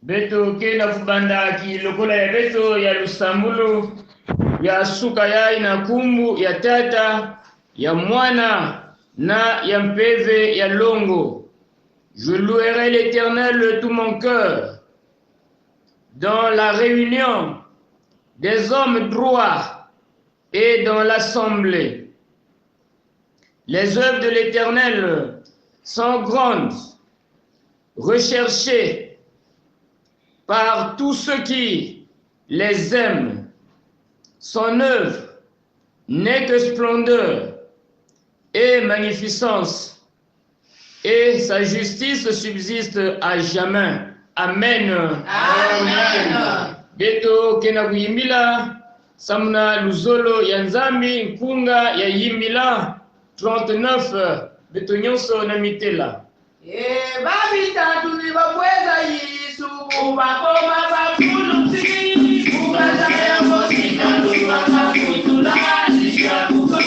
Beto kena kubanda ki lokola ya beto ya lusambulu ya suka ya ina kumbu ya tata ya mwana na ya mpeve ya longo. Je louerai l'Éternel de tout mon cœur dans la réunion des hommes droits et dans l'assemblée. Les œuvres de l'Éternel sont grandes, recherchées par tous ceux qui les aiment. Son œuvre n'est que splendeur et magnificence, et sa justice subsiste à jamais. Amen. Amen. Beto kena kuyimbila samna luzolo ya nzambi nkunga ya yimbila 39 beto nyonso na mitela. Babitatu ni babweza Yesu bakoma bakuluti kubazaya mosika lubaka kutula nishakuko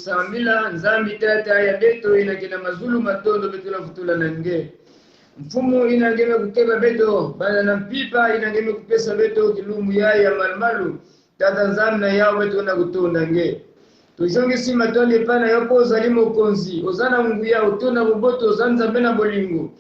kusambila nzambi tata ya beto inakina mazulu matondo beto la futula nange mfumu inangeme kukeba beto bana na mpipa inangeme kupesa beto kilumu ya malmalu tata nzambi na yao beto na kutonda nge tujonge si matonde pana yopo ozalimo konzi ozana mungu ya utona buboto ozanzambe na bolingo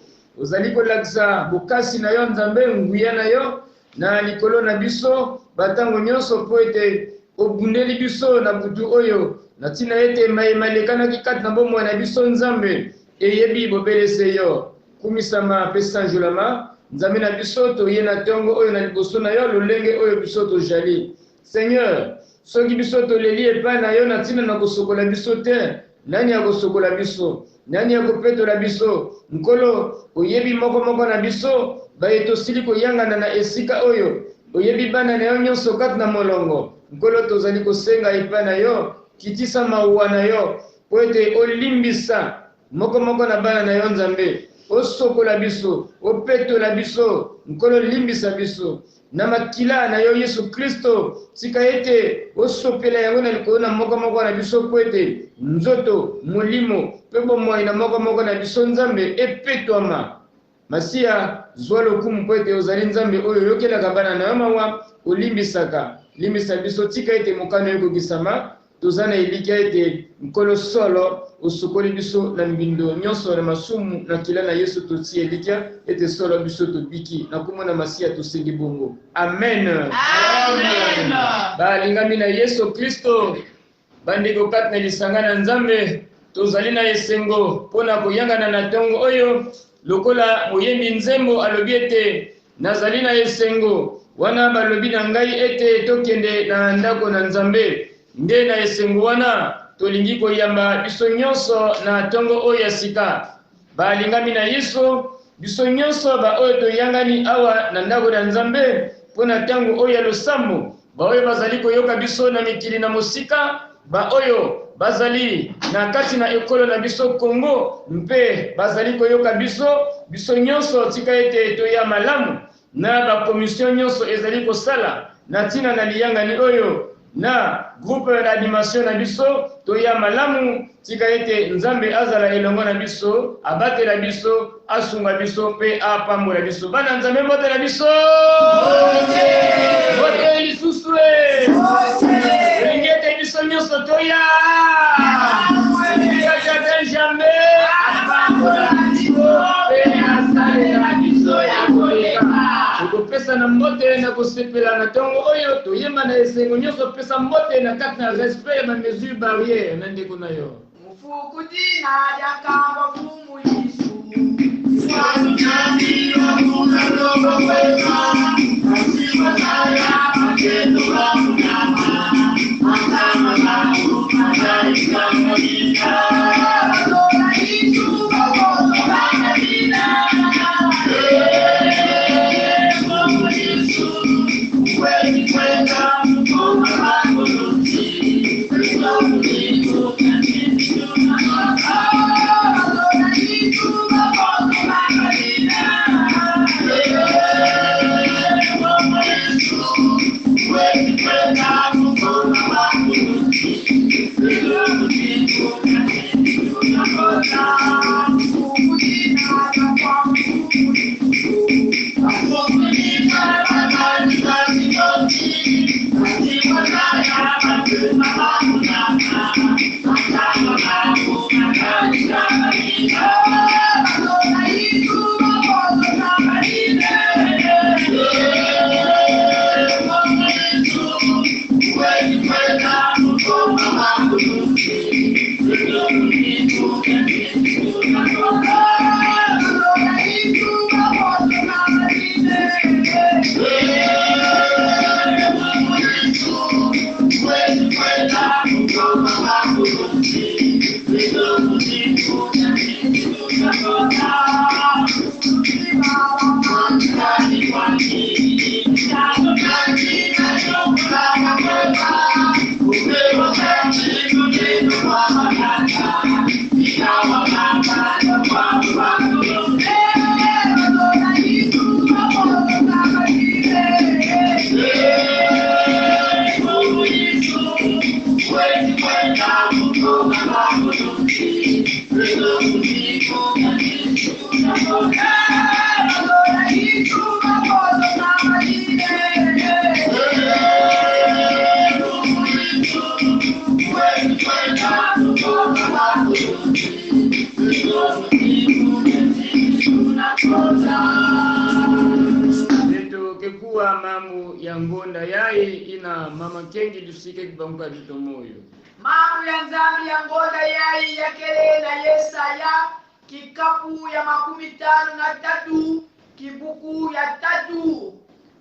ozaliko laksa bukasi na yo nzambe nguya na yo na likolo na biso batango nyonso po ete obundeli biso na butu oyo na tina ete malekana kikati na bomo na biso nzambe eyebi bobelese yo kumisama pesa njulama nzambe na biso to ye na tongo oyo na liboso na yo lolenge oyo biso to jali Seigneur soki biso to leli epai na yo na tina na kosokola biso te nani akosokola biso nani akopetola biso nkolo oyebi moko na biso baye tosili koyangana na esika oyo oyebi bana na yo nyonso kati na molongo nkolo tozali kosenga epai na yo kitisa mawa na yo po ete olimbisa moko na bana na yo nzambe osokola biso opetola biso nkolo limbisa biso na makila na yo Yesu Kristo tika ete osopela yango na likolo na moko na biso po ete nzoto molimo pe bomoi na moko na biso nzambe epetwama Masia zwa lokumu po ete ozali nzambe oyo yokelaka bana na yo mawa olimbisaka limbisa biso tika ete mokano ekokisama tozana elika ete nkolo solo usukoli biso na mbindo nyonso na masumu na kila na Yesu totie likia ete solo biso tobiki na kumona masia tosengi bongo. Amen. Amen. Balingami na Yesu Kristo bandeko kat na lisangana nzambe tozali na esengo pona koyangana na tongo oyo lokola moyembi nzembo alobi ete nazali na esengo wana balobi na ngai ete tokende na ndako na nzambe nde na esengo wana tolingi koyamba biso nyonso na tongo oyo ya sika balingami na Yesu biso nyonso ba oyo toyangani awa na ndako na nzambe pona tango oyo ya losambo ba oyo bazali koyoka biso na mikili na mosika ba oyo bazali na kati na ekolo na biso Kongo mpe bazali koyoka biso nyonso tika ete toya malamu na ba commission nyonso ezali kosala na tina na liyangani oyo na groupe d'animation na biso toya malamu tika ete nzambe azala elongo na biso abatela biso asunga biso pe apambola biso bana nzambe mbotela biso bote lisusu lingete biso nyonso toya jamais pesa na mbote na kosepela na tongo oyo toyemba na esengo nyonso pesa mbote na kati na respect ma mesure barrière na ndeko na yo mufukudina yakamba fumu Yesu kekuwa mamu ya ngonda yaye ina mama kengi dusike kibanguka bitomoyo mamu ya nzambi ya ngonda yaye yakele na Yesaya kikapu ya 53 kibuku ya 3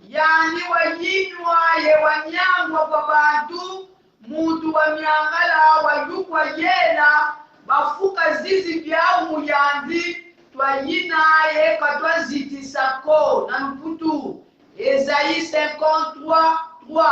yani wayinywa ye wanyangwa kwa bantu mutu wa myangala wajukwa yena bafuka zizi byao muyanzi twayina ye katwa zitisako na mputu Esaïe 53:3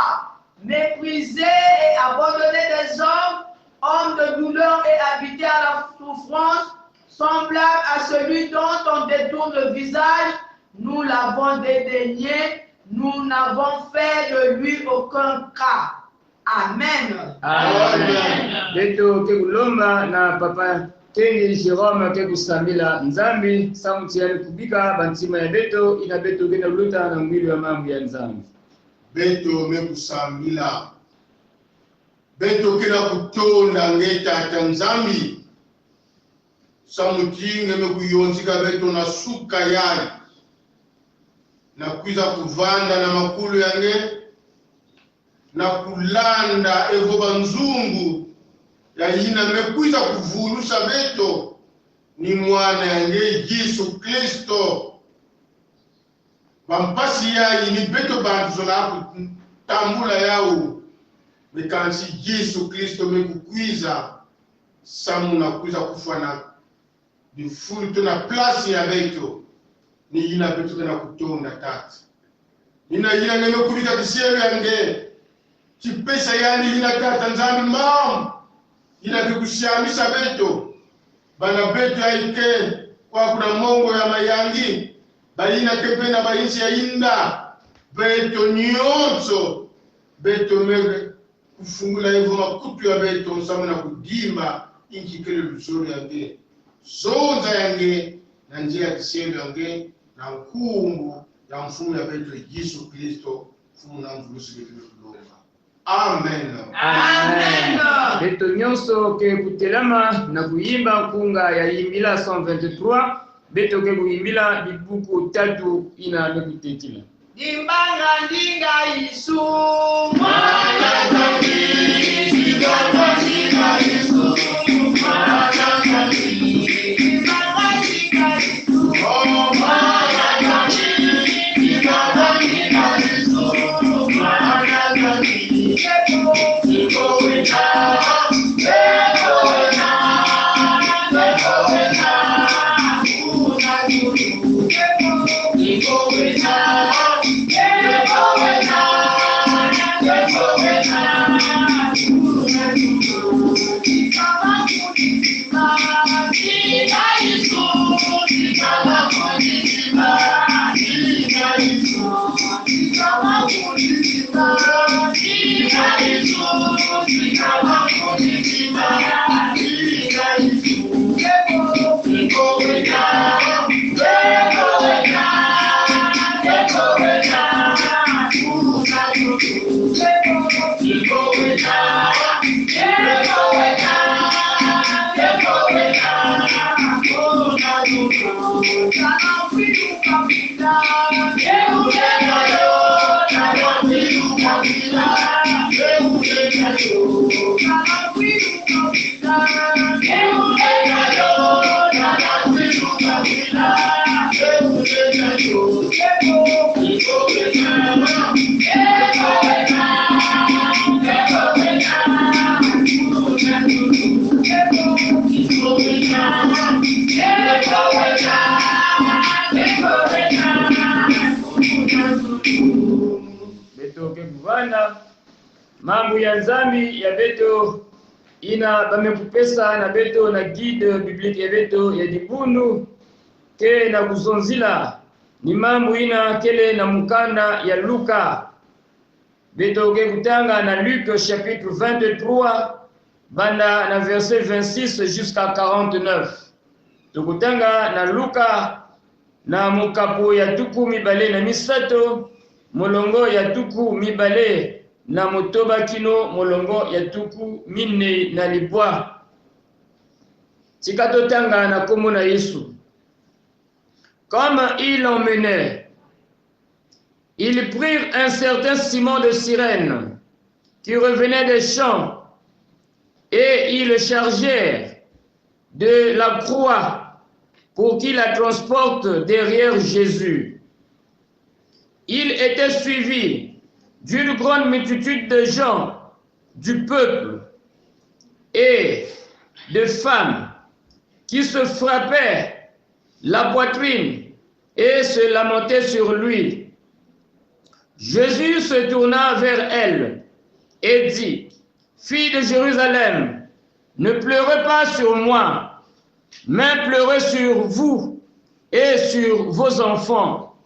méprisé et abandonné des hommes de douleur et habité à la souffrance, semblable à celui dont on détourne le visage, nous l'avons dédaigné, nous n'avons fait de lui aucun cas. Amen. Amen. Beto ke kulomba na papa Kengi Jerome ke kusambila nzambi samuti ya kubika bantima ya beto ina beto kena luta na mwili wa mambo ya nzambi. Beto me kusambila. Beto kena kutonda ngeta ta nzambi samutinge mekuyonzika beto na suka yai na kwiza kuvanda na makulu yange na kulanda evo banzungu ya ina mekwiza kuvulusha beto ni mwana yange Yesu Kristo bampasi yai ni beto bantu na kutambula yao mekansi Yesu Kristo mekukwiza samu na kwiza kufana bifulu na plasi ya beto ni ina beto na kutonda tati ina ina neme kubika kisielu yange kipesa yani ina tata nzambi mamu ina kikushamisha beto bana beto ya ike kwa kuna mongo ya mayangi baina kepena bainchi ya inda beto nyonso beto mege kufungula hivyo makutu ya beto samu na kudimba inchi kele lusori yange zonza yange na njia ya kisielu yange na nkungu ya mfumu ya beto Yesu Kristo mfumu na mvulusi beto kulomba. Amen. Amen. Beto nyonso ke kutelama na kuimba kunga ya yimbila 123 beto ke kuimbila bibuku tatu ina mekutekila. Dimbanga ndinga Yesu beto ke kuvanda mambo ya nzambi ya beto ina bamekupesa na beto na guide biblique ya beto ya dibundu ke na kuzonzila ni mambo ina kele na mukanda ya Luka beto ke kutanga na Luc chapitre 23 banda na verset 26 jusqu'à 49 tukutanga na Luka na mukapo ya tuku mibale na misato molongo ya tuku mibale na motoba kino molongo ya tuku mine na libwa tikatotanga na komo na Yesu. Comme il l'emmenait, ils prirent un certain Simon de Cyrène qui revenait des champs et ils le chargèrent de la croix pour qu'il la transporte derrière Jésus. Il était suivi d'une grande multitude de gens, du peuple et de femmes qui se frappaient la poitrine et se lamentaient sur lui. Jésus se tourna vers elle et dit: Fille de Jérusalem, ne pleurez pas sur moi, mais pleurez sur vous et sur vos enfants,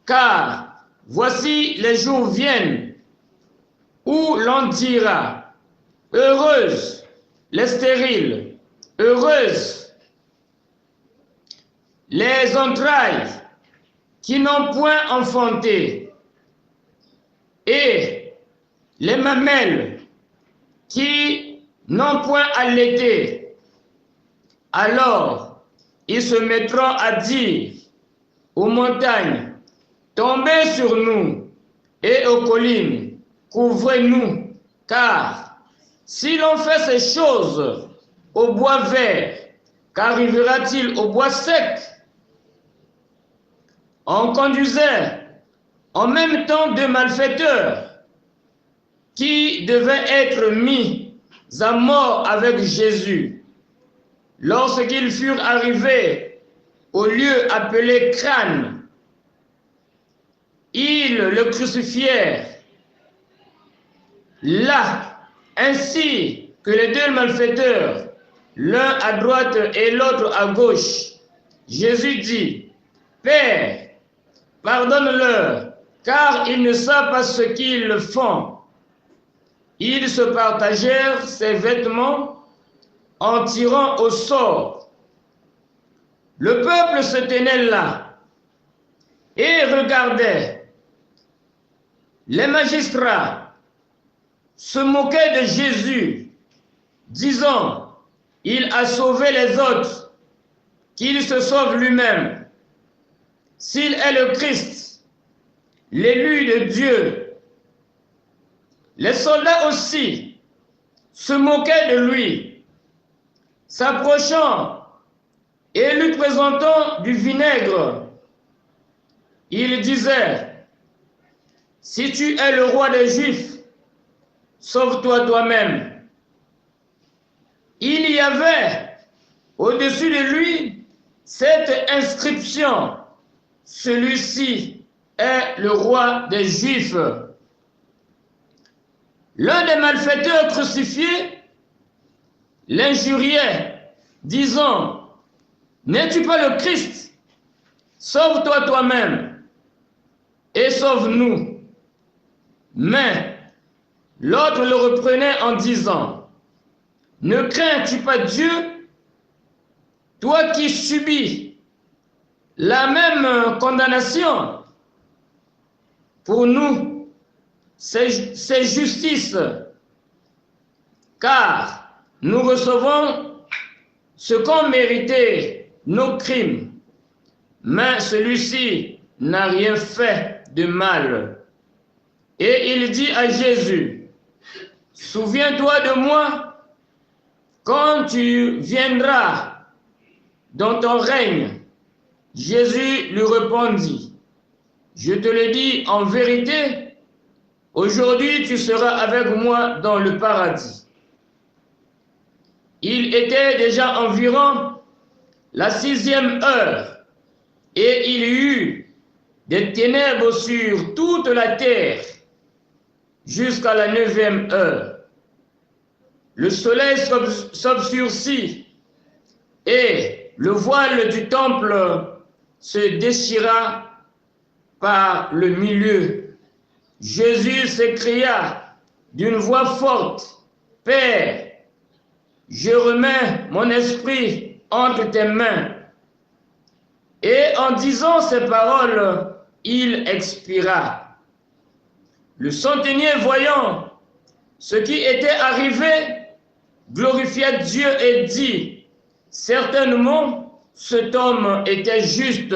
car voici les jours viennent où l'on dira: heureuses les stériles, heureuses les entrailles qui n'ont point enfanté, et les mamelles qui n'ont point allaité. Alors ils se mettront à dire aux montagnes, tombez sur nous, et aux collines, couvrez-nous, car si l'on fait ces choses au bois vert, qu'arrivera-t-il au bois sec? On conduisait en même temps deux malfaiteurs qui devaient être mis à mort avec Jésus. Lorsqu'ils furent arrivés au lieu appelé Crâne, ils le crucifièrent là, ainsi que les deux malfaiteurs, l'un à droite et l'autre à gauche. Jésus dit, Père, pardonne-leur, car ils ne savent pas ce qu'ils font. Ils se partagèrent ses vêtements en tirant au sort. Le peuple se tenait là et regardait. Les magistrats se moquaient de Jésus, disant, il a sauvé les autres, qu'il se sauve lui-même. S'il est le Christ, l'élu de Dieu. Les soldats aussi se moquaient de lui, s'approchant et lui présentant du vinaigre. Il disait, si tu es le roi des Juifs, sauve-toi toi-même. Il y avait au-dessus de lui cette inscription, celui-ci est le roi des Juifs. L'un des malfaiteurs crucifiés l'injuriait, disant, n'es-tu pas le Christ? Sauve-toi toi-même et sauve-nous. Mais l'autre le reprenait en disant, ne crains-tu pas Dieu, toi qui subis la même condamnation? Pour nous, c'est justice, car nous recevons ce qu'ont mérité nos crimes, mais celui-ci n'a rien fait de mal. Et il dit à Jésus, souviens-toi de moi quand tu viendras dans ton règne. Jésus lui répondit, je te le dis en vérité, aujourd'hui tu seras avec moi dans le paradis. Il était déjà environ la 6e heure et il y eut des ténèbres sur toute la terre jusqu'à la 9e heure. Le soleil s'obscurcit et le voile du temple se déchira par le milieu. Jésus s'écria d'une voix forte, Père, je remets mon esprit entre tes mains. Et en disant ces paroles, il expira. Le centenier, voyant ce qui était arrivé, glorifia Dieu et dit, certainement, cet homme était juste.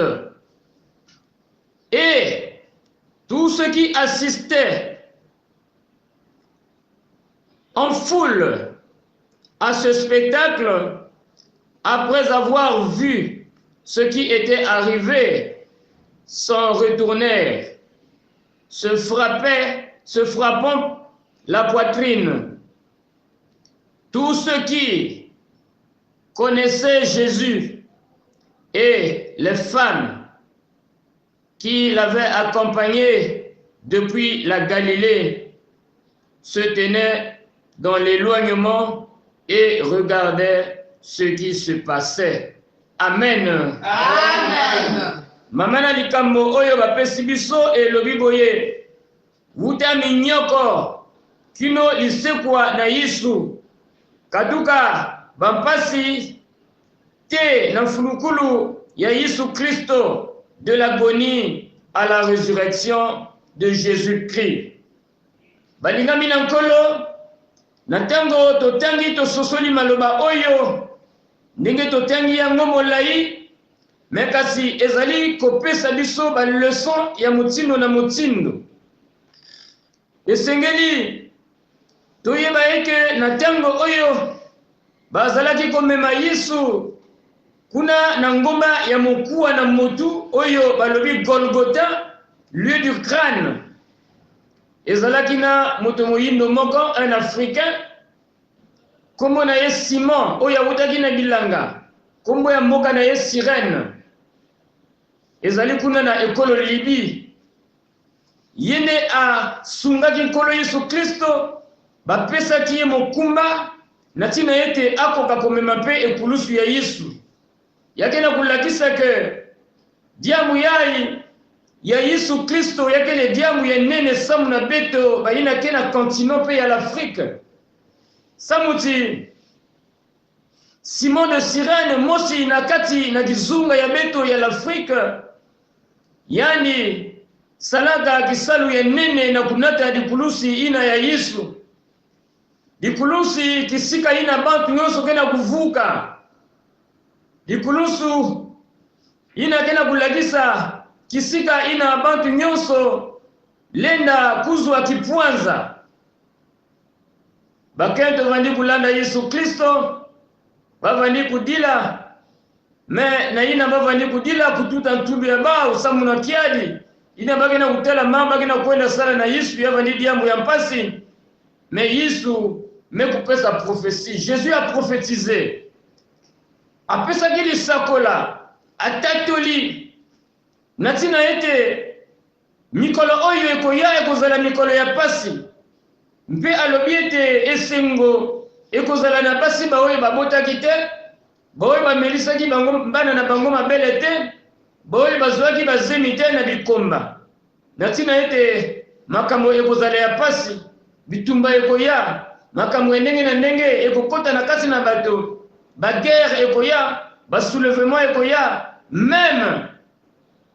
Et tous ceux qui assistaient en foule à ce spectacle, après avoir vu ce qui était arrivé, s'en retournèrent, se frappant la poitrine. Tous ceux qui connaissaient Jésus et les femmes qui l'avaient accompagné depuis la Galilée se tenaient dans l'éloignement et regardaient ce qui se passait. Amen. Amen. Mamana likambo oyo bapesi biso elobi boye wuta minyoko kino lisekwa na Yesu kaduka bampasi te na fulukulu ya Yesu Kristo de l'agonie à la résurrection de Jésus-Christ. Balingami na nkolo na ntango totangi tososoli maloba oyo ndenge totangi yango molai me kasi ezali kopesa biso ba leçon ya motindo na motindo. Esengeli toyeba eke na ntango oyo bazalaki komema Yesu kuna na ngomba ya mokuwa na motu oyo balobi Golgotha, lieu du crâne. Ezalaki na moto moyindo moko, un africain, kombo na ye Simon oyo awutaki na bilanga, kombo ya mboka na ye Sirène. Ezali kuna na ekolo Libi. Yene asungaki nkolo Yesu Kristo, bapesaki ye mokumba na ntina ete akoka komema mpe ekulusu ya Yesu. Yake na kulakisa ke diamu yai ya Yesu Kristo yake le diamu ya nene samu na beto bayina ke na continent pe ya l'Afrique. Samuti Simon de Cyrène mosi na kati na kizunga ya beto ya l'Afrique, yani salaka kisalu ya nene na kunata dikulusi ina ya Yesu. Dikulusi kisika ina bantu nyonso kena kuvuka. Dikulusu ina kena kulagisa kisika ina bantu nyonso lenda kuzwa kipwanza. Bakento vandi kulanda Yesu Kristo, bavandi kudila, me na ina bavandi kudila kututa ntumbi ya bao samu na kiadi. Ina bagena kutela mamba bagena kwenda sala na Yesu ya vandi diamu ya mpasi. Me Yesu me kupesa prophétie. Jésus a prophétisé. Apesa kili sakola atatoli natina ete mikolo oyo ekoya ekozala mikolo ya pasi mpe alobi ete esengo ekozala na pasi baoyo babotaki te, baoyo bamelisaki bango bana na bango mabele te, baoyo bazwaki bazemi te na bikomba. Natina ete makambo ekozala ya pasi, bitumba ekoya, makambo ndenge na ndenge ekokota na kati na bato. Ba guerre ekoya, ba soulèvement ekoya, même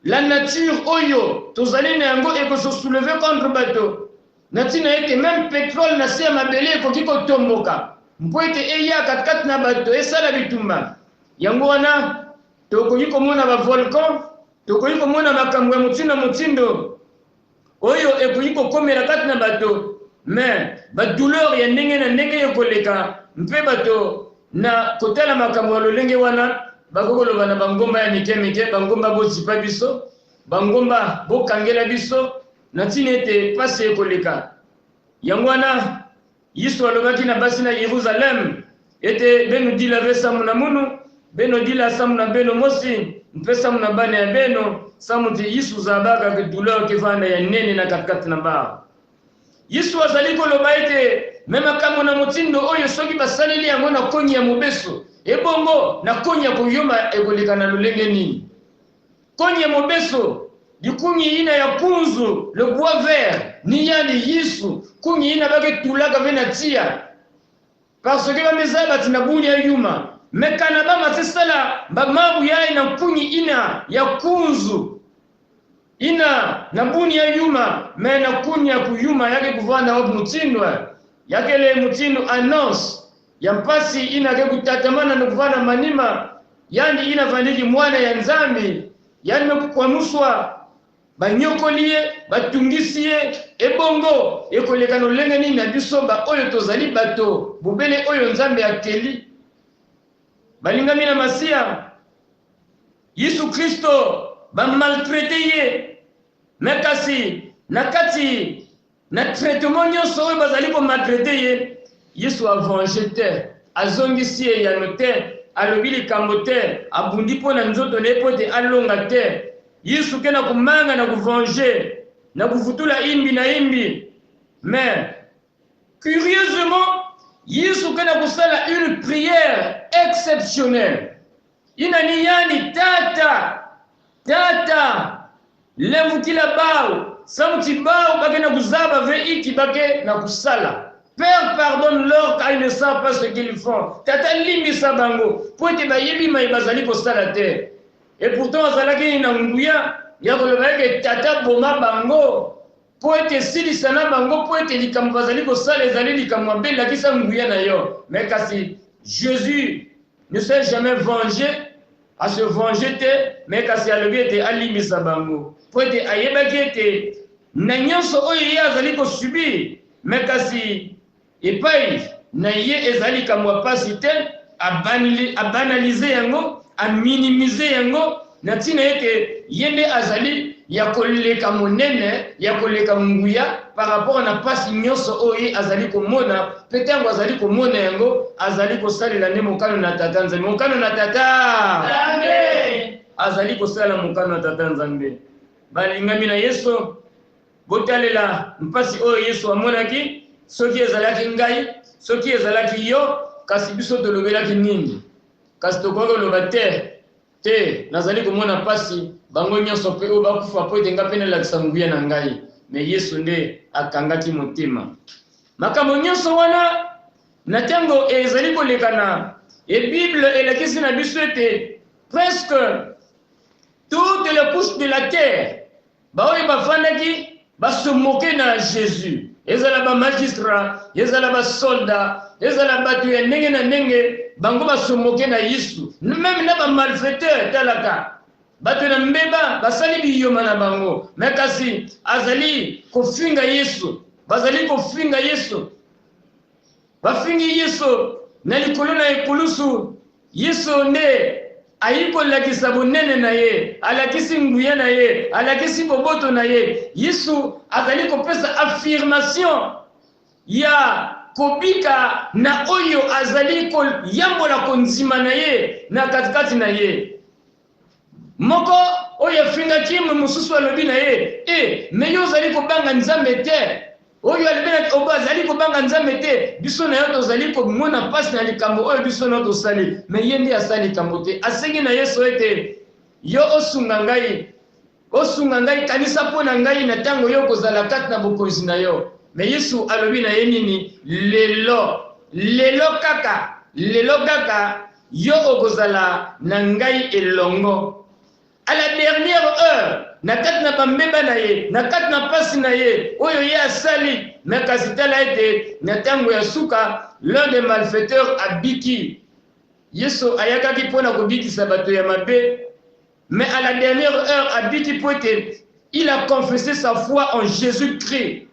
la nature oyo tozali na yango ekoso soulever contre bato. Natina ete même pétrole na se ya mabele ekoki kotomboka mpo ete eya katikati na bato esala bitumba. Yango wana tokoki komona ba volcan, tokoki komona makambo ya motindo motindo oyo ekoki kokomela kati na bato, mais ba douleur ya ndenge na ndenge ekoleka mpe bato na kotala makambo ya lolenge wana bakokoloba na bangomba ya mike mike, bangomba bozipa biso, bangomba bokangela biso na ntina ete pasi ekoleka. Yango wana Yesu alobaki na basi na Yerusalem ete beno dila ve samu na munu, beno dila samu na beno mosi, mpe samu na bane ya beno, samu ti Yesu zabaka ke douleur ke vanda ya nene na katikati na ba. Yesu azali koloba ete mema kamo na motindo oyo soki basaleli yango na koni ya mobeso, ebongo na koni ya koyoma ekoleka na lolenge nini. Koni ya mobeso dikunyi ina ya kunzu, le bois vert, ni yani Yesu kunyi ina bake tulaka vena tia parce que bameza bati na buni ya yuma mekana bama tesala bamabu ya ina kunyi ina ya kunzu ina na buni ya yuma me na kunyi ya kuyuma yake kuvana wabu mutindwa yake le mutindo annonce ya mpasi ina ke kutatamana na kuvana manima, yani ina vandiki mwana ya nzambi, yani mekukwanuswa banyokolie batungisiye ebongo ekoleka lolenge nini na biso ba oyo tozali bato bobele oyo nzambe akeli balingami na masiya Yesu Kristo ba maltraité ye mekasi nakati na traitement nyonso oyo bazali ko maltraité ye Yesu avenge te azongisi ye ya te alobi likambo te abundi mpo na nzoto na ye po te alonga te. Yesu kena kumanga na kuvenger na kuvutula imbi na imbi, mais curieusement Yesu kena kusala une prière exceptionnelle. Inani yani tata levukila bao samuti bao bakena kuzaba ve iki bake na kusala. Père, pardonne-leur car ils ne savent pas ce qu'ils font. Tata limbi sabango po te bayebi mai bazali kosala te. Et pourtant azalaki na nguya ya koloba ke tata boma bango po ete silisana bango po ete likambo bazali kosala ezali likambo abelakisa nguya na yo. Mais kasi Jésus ne s'est jamais vengé à se venger te mais kasi alobi ete alimisa bango po ete ayebaki ete na nyonso oyo ye azali kosubir mais kasi epai na ye ezali kamwa pasi te abanalize yango aminimize yango na ntina ete ye nde azali ya koleka monene ya koleka nguya par rapport na pasi nyonso oyo ye azali komona pe ntango azali komona yango azali kosalela nde mokano na tata nzambe mokano na tata nzambe azali kosala mokano na tata nzambe balingami na yesu botalela mpasi oyo yesu amonaki soki ezalaki ngai soki ezalaki yo kasi biso tolobelaki nini kasi tokoki koloba te nazali komona pasi bango nyonso mpe oyo bakufa po ete nga mpe nalakisa nguya na ngai me yesu nde akangaki motema makambo nyonso wana na ntango ezali kolekana ebible elakisi na biso ete presque toutes les couches de la terre baoyo bafandaki basomoke na jésus ezala bamagistrat ezala basoldat ezala bato ya ndenge na ndenge bango basomoke na yesu même na bamalfaiteur talaka bato na mbeba basali biyoma na bango me kasi azali kofinga yesu bazali kofinga yesu bafingi yesu na likolo na ekulusu yesu nde ayi kolakisa bonene na ye alakisi nguya na ye alakisi boboto na ye yesu azali kopesa affirmation ya kobika na oyo azali koyambola kondima na ye na katikati na ye moko oyo afingaki mosusu alobi na ye me yo ozali kobanga nzambe te oyo azali kobanga nzambe te biso na yo tozali komona mpasi na likambo oyo biso na yo tosali me ye nde asali likambo te asengi na yesu ete yo osunga ngai kanisa mpo na ngai na ntango yo kozala kati na bokonzi na yo me yesu alobi na ye nini lelo kaka yo okozala na ngai elongo à la dernière heure na kati na bambeba na ye na kati na pasi na ye oyo ye asali me kasi tala ete na ntango ya suka l'un des malfaiteurs abiki yesu ayakaki mpo na kobikisa bato ya mabe mais à la dernière heure abiki mpo ete il a confessé sa foi en Jésus-Christ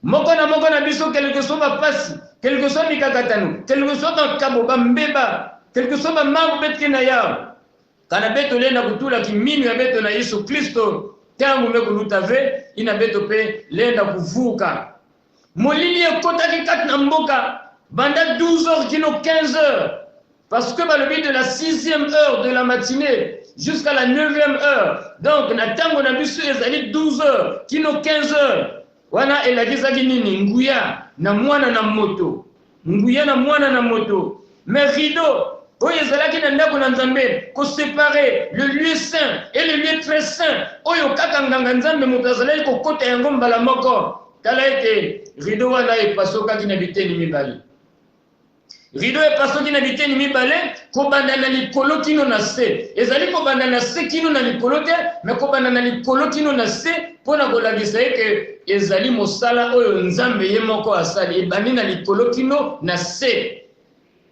moko na biso quelque soit bapasi quelque soit mikakatano quelque soit bakabo bambeba quelque soit bamango betke na yao kana beto lenda kutula kiminu ya beto na Yesu Kristo tangu mekuluta ve ina beto pe lenda kuvuka molili ekotaki kati na mboka banda 12h kino 15h parce que balobi de la 6e heure de la matinée jusqu'à la 9e heure donc na tango na biso ezali 12h kino 15h wana elakisaki nini nguya na mwana na moto mais rideau oyo ezalaki na ndako na nzambe koséparer le lieu saint et le lieu très saint oyo kaka nganga nzambe moto azalaki kokota yango mbala moko tala ete rideau wana epasokaki na biteni mibale rideau epasoki na biteni mibale kobanda na likolo kino na se ezali kobanda na se kino na likolo te me kobanda na likolo kino na se mpo na kolakisa eke ezali mosala oyo nzambe ye moko asali ebandi na likolo kino na se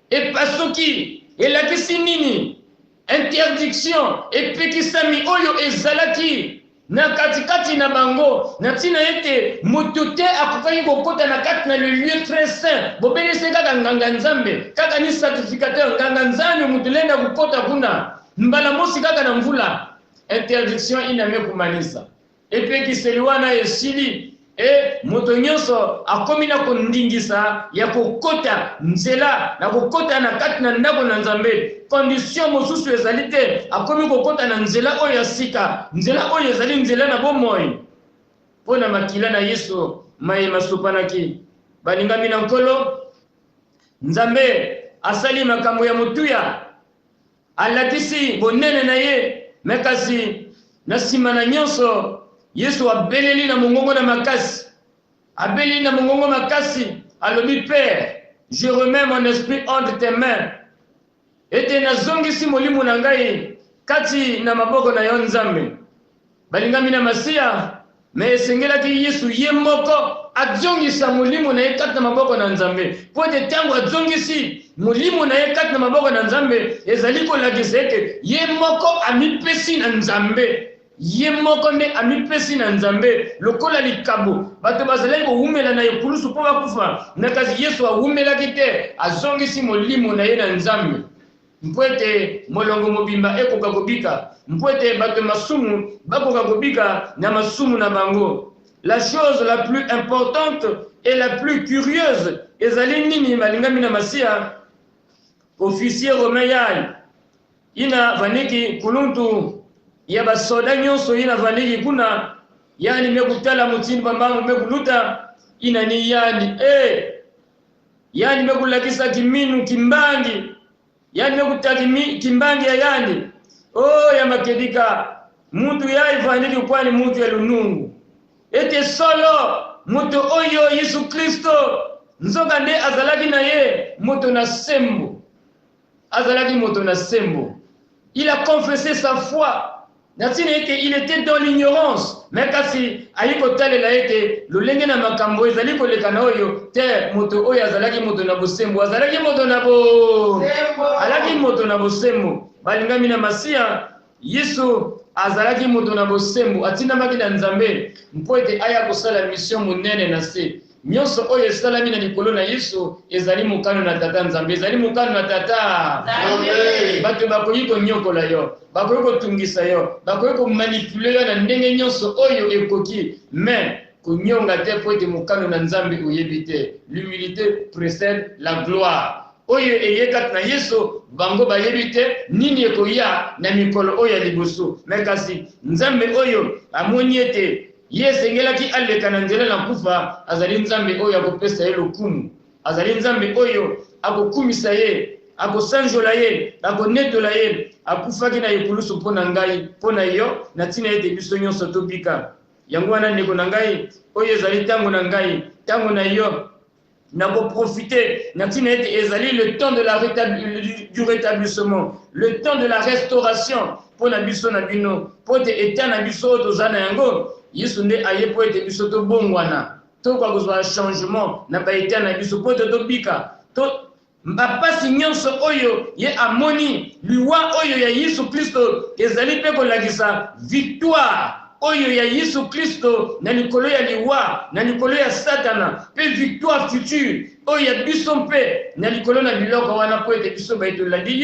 epasoki elakisi nini interdiction epekisami oyo ezalaki na katikati na bango na ntina ete moto te akokaki kokota na kati na le lieu très saint bobelisi kaka nganga nzambe kaka ni certificateur nganga nzambe moto lenda kokota kuna mbala mosi kaka na mvula interdiction iname kumanisa epekiseli wana esili moto nyonso akomi na kondingisa ya kokota nzela na kokota na kati na ndako na nzambe condition mosusu ezali te akomi kokota na nzela oyo ya sika nzela oyo ezali nzela na bomoi mpo na makila na yesu mayema sopanaki balingami na nkolo nzambe asali makambo ya motuya alakisi bonene na ye me kasi na nsima na nyonso yesu abeleli na mongongo na makasi abeleli na mongongo makasi alobi père je remets mon esprit entre tes mains ete nazongisi molimo na ngai kati na maboko na yo nzambe balingami na masiya mais esengelaki Yesu ye moko azongisa molimo na ye kati na maboko na Nzambe. Po ete ntango azongisi molimo na ye kati na maboko na Nzambe, ezali kolakisa ete ye moko amipesi na Nzambe. Ye moko nde amipesi na Nzambe lokola likabo bato bazalaki kowumela na ekulusu mpo bakufa, na kasi Yesu awumelaki te, azongisi molimo na ye na Nzambe mpo ete molongo mobimba ekoka kobika, mpo ete bato masumu bakoka kobika na masumu na bango. La chose la plus importante et la plus curieuse ezali nini balingami na Masia? Officier romain yai ina vaniki kuluntu ya basoda nyonso ina vaniki kuna yani mekutala mutini bambangu mekuluta ina ni yani mekulakisa kiminu kimbangi, yani mekutaki kimbangi ya yani ya makedika mutu yai vaniki kwani mutu ya lunungu ete solo mutu oyo Yesu Kristo nzoka nde azalaki na ye moto na sembo, azalaki moto na sembo. Il a confessé sa foi. Il était dans l'ignorance. Mais kasi ayiko tale la ete lolenge na makambo ezali koleka na oyo te moto oyo azalaki moto na bosembo, azalaki moto na alaki moto na bosembo. Balingami na Masia Yesu azalaki moto na bosembo, atindamaki na Nzambe mpo ete aya kosala mission monene na se. Nyonso oyo esalami na likolo na Yesu ezali mokano na Tata Nzambe, ezali mokano na Tata Nzambe. Bato bakoki konyokola yo, bakoki kotungisa yo, bakoki komanipule yo na ndenge nyonso oyo ekoki, mais konyonga te po ete mokano na Nzambe oyebi te. L'humilité précède la gloire. Oyo eyekati na Yesu bango bayebi te nini ekoya na mikolo oyo ya liboso, mais kasi Nzambe oyo amoni ete ye sengelaki aleka na nzela na kufa, azali Nzambe oyo akopesa ye lokumu, azali Nzambe oyo akokumisa ye, akosanjola ye, akonetola ye, akufaki na ekulusu mpo na ngai, mpo na yo, na ntina ete biso nyonso tobika. Yango wana ndeko na ngai oyo ezali ntango na ngai, ntango na yo na profiter na ntina ete ezali le temps de du rétablissement, le temps de la restauration mpo na biso na bino, mpo ete eta na biso oyo toza na yango Yesu nde aye po ete biso tobongwana, tokoka kozwa changement na baeta na biso po ete tobika bapasi nyonso oyo ye amoni liwa oyo ya Yesu Kristo ezali mpe kolakisa victoire oyo ya Yesu Kristo na likolo ya liwa na likolo ya Satana, pe victoire future oyo ya biso mpe na likolo na biloko wana po ete biso baitolandi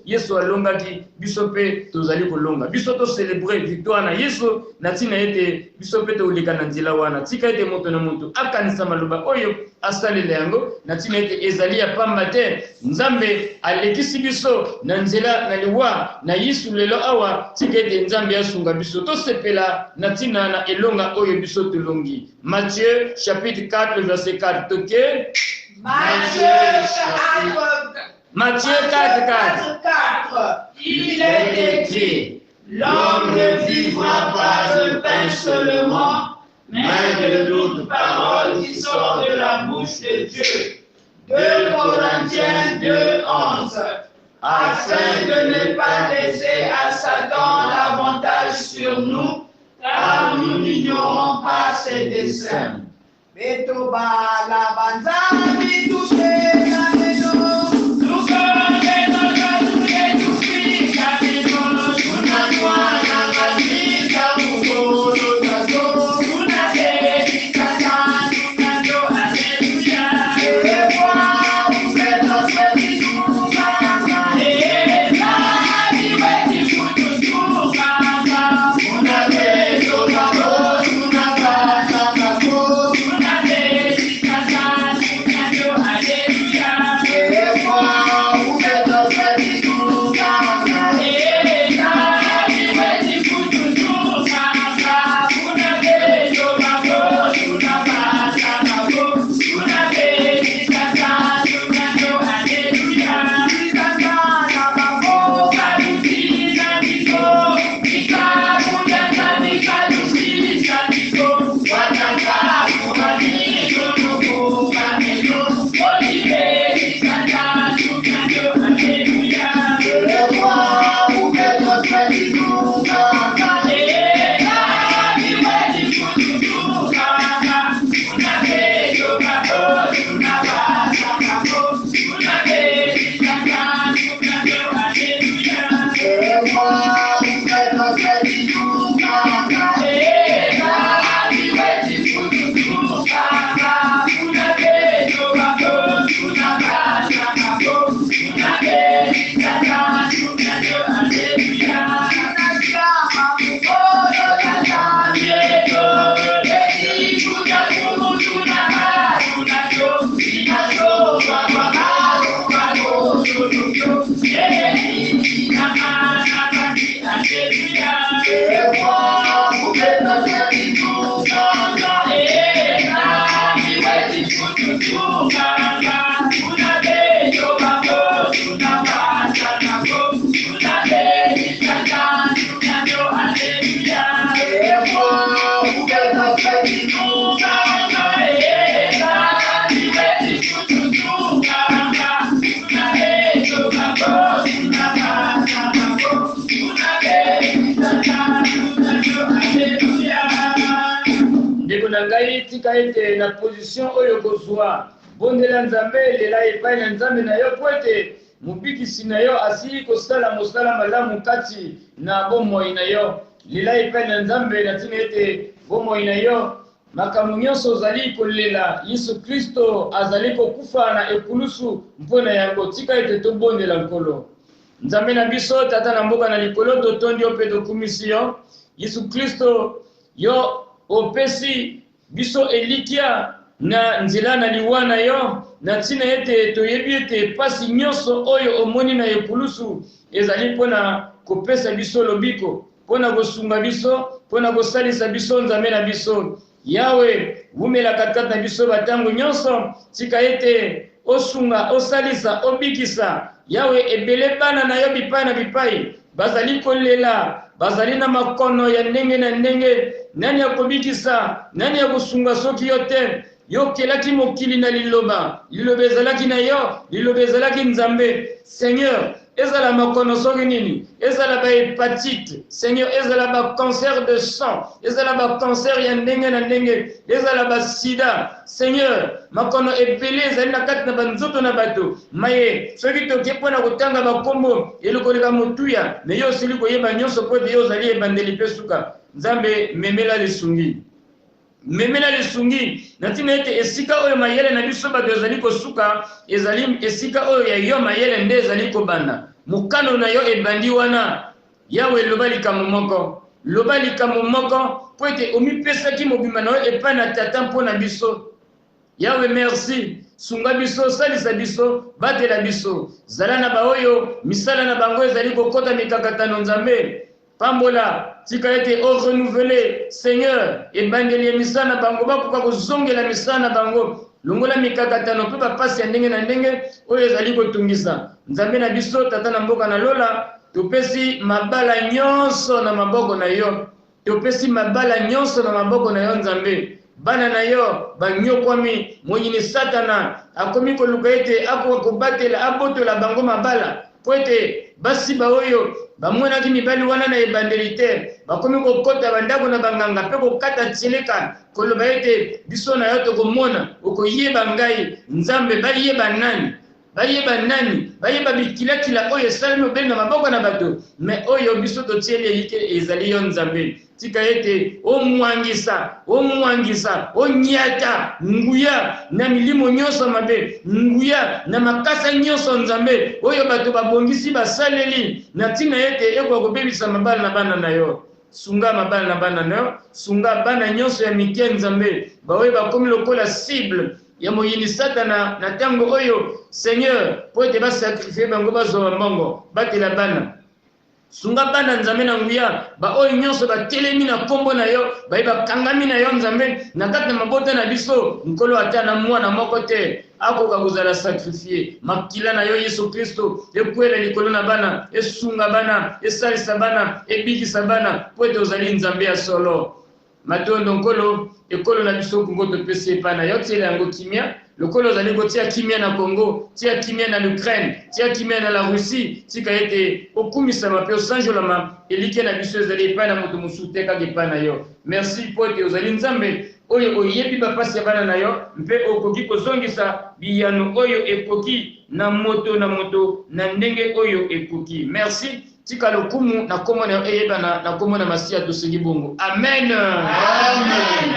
Yesu alongaki biso mpe tozali kolonga, biso to célébrer victoire na Yesu na ntina ete biso mpe toleka na nzela wana. Tika ete moto na moto akanisa maloba oyo asalela yango na ntina ete ezali ya pamba te. Nzambe alekisi biso na nzela na liwa na Yesu lelo awa, tika ete Nzambe asunga biso tosepela na ntina na elonga oyo biso tolongi. Matthieu chapitre 4 verset 4 toke Matthieu 4. Il est écrit, l'homme ne vivra pas de pain seulement, mais de toute parole qui sort de la bouche de Dieu. 2 Corinthiens 2:11. Afin de ne pas laisser à Satan l'avantage sur nous, car nous n'ignorons pas ses desseins. Tika ete na position oyo kozwa bondela nzambe lela epai na nzambe na yo po ete mobikisi na yo asili kosala mosala malamu kati na bomoi na yo lela epai na nzambe na ntina ete bomoi na yo makambo nyonso ozali kolela Yesu Kristo azali kokufa na ekulusu mpona yango tika ete tobondela nkolo nzambe na biso tata na mboka na likolo totondi yo mpe tokumisi yo Yesu Kristo yo opesi biso elikia na nzela na liwa na yo na ntina ete toyebi ete pasi nyonso oyo omoni na ekulusu ezali mpona kopesa biso lobiko mpona kosunga biso mpona kosalisa biso nzambe na biso yawe wumelaka kati na biso batango nyonso tika ete osunga osalisa obikisa yawe ebele bana na yo bipai na bipai bazali kolela bazali na makono ya ndenge na ndenge nani akobikisa nani akosunga soki yo te yo kelaki mokili na liloba ezalaki na yo liloba ezalaki nzambe Seigneur ezala makono soki nini ezala ba hépatite Seigneur ezala ba cancer de sang ezala ba cancer ya ndenge na ndenge ezala ba sida Seigneur makono ebele ezali na kati na banzoto na bato maye soki toke mpona kotanga bakombo elokoleka motuya me yo osili koyeba nyonso po ete yo ozali ebandeli mpe suka nzambe memela lisungi na ntina ete esika oyo mayele na biso bato ezali kosuka ezali esika oyo ya yo mayele nde ezali kobanda mokano na yo ebandi wana yawe loba likambo moko po ete omipesaki mobimba na yo epai na tata mpona biso yawe merci sunga biso salisa biso batela biso zala na baoyo misala na bango ezali kokota mikakatano nzambe pambola tika ete o renouveler Seigneur ebandeli misala na bango bakoka kozongela misala na bango longola mikakatano mpe bapasi ya ndenge na ndenge oyo ezali kotungisa nzambe na biso tata na mboka na lola topesi mabala nyonso na maboko na yo nzambe bana na yo banyokwami monyini satana akomi koluka ete akoka kobatela abotola bango mabala po ete basi baoyo bamonaki mibali wana na ebandeli te bakomi kokota bandako na banganga mpe kokata tsilika koloba ete biso na yo tokomona okoyeba ngai nzambe bayeba bikilakila oyo esalemi obeli na maboko na bato me oyo biso totieli eyike ezali yo nzambe tika ete omwangisa onyata nguya na milimo nyonso mabe nguya na makasa nyonso nzambe oyo bato babongisi basaleli na ntina ete ekoka kobebisa mabala na bana na yo sunga mabala na bana na yo sunga bana nyonso ya mike nzambe baoyo bakomi lokola cible ya moyini satana na tango oyo Seigneur po ete basakrifie bango bazwa mbongo batela bana sunga bana nzambe na nguya baoyo nyonso batelemi na kombo na yo bakangami na yo nzambe na kati na mabota na biso nkolo ata na mwana moko te akoka kozala sakrifie makila na yo Yesu Kristo ekwela likolo na bana esunga bana esalisa bana ebikisa bana po ete ozali nzambe ya solo matondo nkolo ekolo na biso kongo topesi epai na yo tiela yango kimia lokolo ozali kotia kimia na Congo tia kimia na Ukraine tia kimia na la Russie tika ete okumisama mpe osanjolama elike na biso ezali epai na moto mosusu te kaka epai na yo merci po ete ozali nzambe oyo oyebi bapasi ya bana na yo mpe okoki kozongisa biyano oyo ekoki na moto na ndenge oyo ekoki merci tika lokumu na komona eyeba na komona masia tosengi bongo. Amen. Amen.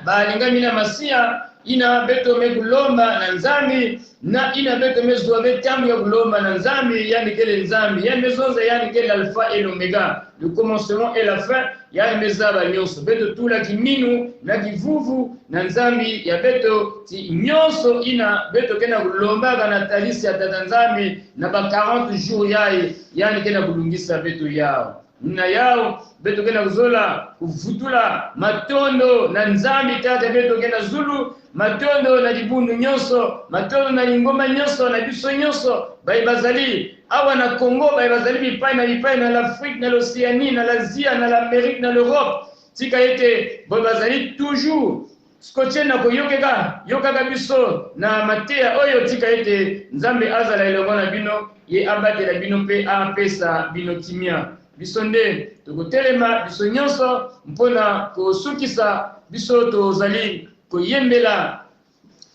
Balingami na masia ina beto me kulomba na nzambi na ina beto me zuwa betambu ya kulomba na nzambi, yani kele nzambi yani mezonza, yani kele alpha et l'oméga, le commencement et la fin, yani mezaba nyonso beto tula kiminu na kivuvu na nzambi ya beto ti nyonso ina beto kena kulomba na talisi ya tata nzambi na ba 40 jours yae, yani kena kulungisa beto yao na yao beto kena kuzola kuvutula matondo na nzambi tata beto kena zulu matondo na libundu nyonso, matondo na lingoma nyonso na biso nyonso bai bazali awa na Congo, bai bazali bipai na l'Afrique, na l'Océanie, na l'Asie, na l'Amérique, na l'Europe, tika ete bai bazali toujours scotché na koyokeka yokaka biso na matea oyo, tika ete nzambe azala elongo na bino ye abatela bino mpe apesa bino kimia. Biso nde tokotelema biso nyonso mpona kosukisa biso tozali koyembela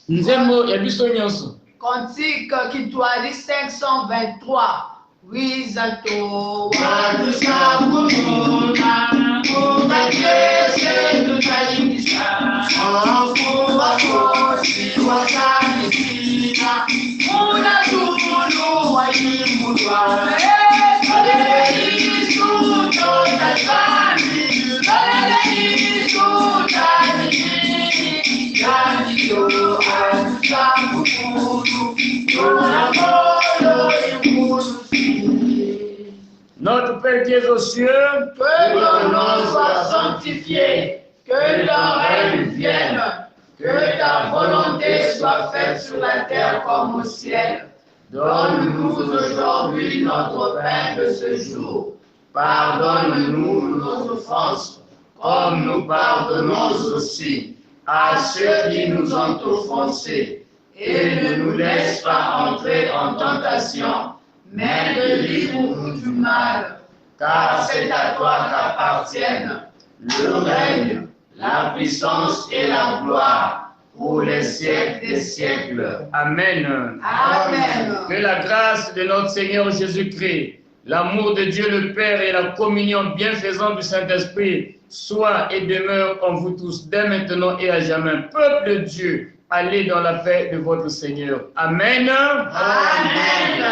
nzembo ya biso nyonso. Cantique Kitwari 523. Wizato Notre Père qui est aux cieux, que ton nom soit sanctifié, que ton règne vienne, que ta volonté soit faite sur la terre comme au ciel. Donne-nous aujourd'hui notre pain de ce jour. Pardonne-nous nos offenses, comme nous pardonnons aussi à ceux qui nous ont offensés. Et ne nous laisse pas entrer en tentation, mais délivre-nous du mal. Car c'est à toi qu'appartiennent le règne, la puissance et la gloire pour les siècles des siècles. Amen. Amen. Que la grâce de notre Seigneur Jésus-Christ, l'amour de Dieu le Père et la communion bienfaisante du Saint-Esprit soient et demeurent en vous tous, dès maintenant et à jamais. Peuple de Dieu, allez dans la paix de votre Seigneur. Amen. Amen.